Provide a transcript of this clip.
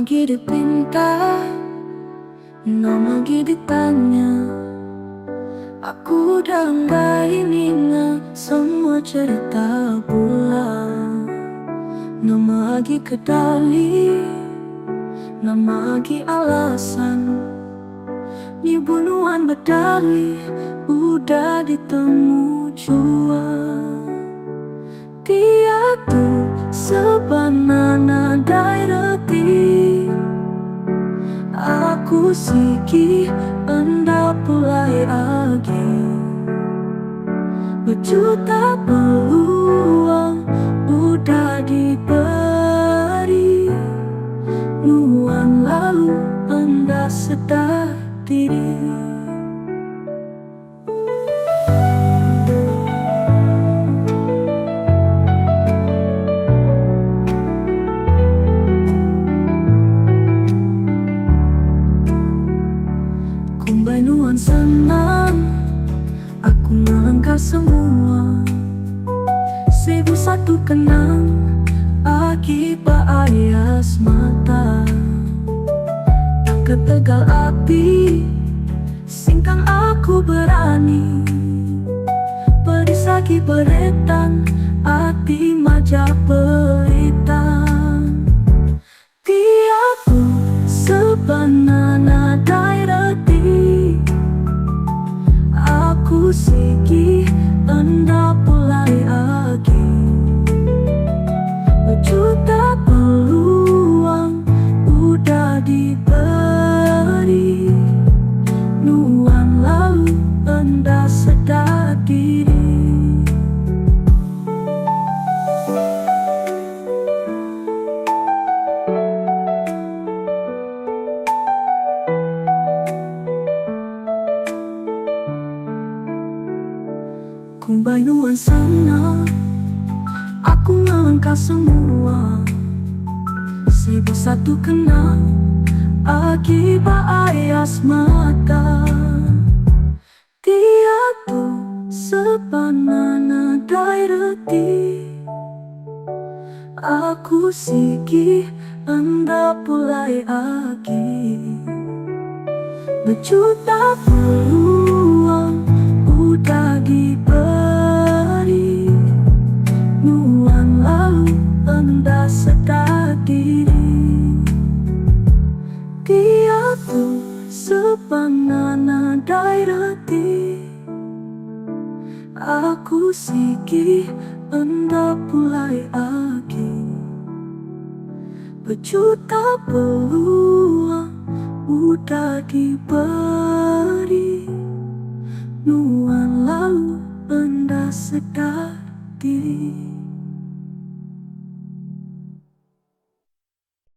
lagi dipinta, nama lagi ditanya. Aku udah nggak ingat semua cerita bulan. Nama lagi kedali, nama lagi alasan. Ni bunuhan medali udah ditemu jua. Dia tuh sebenarnya daerati. Aku siki hendak mulai lagi. Berjuta peluang udah diberi. Nuan lalu hendak sedar diri. Nuan senang, aku melangkah semua. 1001 kenang, akibat ayas mata. Tak ketegal api, singkang aku berani. Pedis lagi beretan, hati majak pelitan. Tiaku sebenarnya daerati. Aku siki hendak mulai lagi. Berjuta peluang udah diberi. Nuan lalu hendak sedar diri. Kumbai nuan sana, aku melangkah semua. 1001 kenang, akibat ayas mata. Dia tuh sebenarnya daerati. Aku siki hendak mulai lagi. Berjuta peluang udah diberi. Nuan lalu hendak sedar diri. Dia tuh sebenarnya daerati. Aku siki hendak mulai lagi. Berjuta peluang udah diberi. Nuan lalu hendak sedar diri.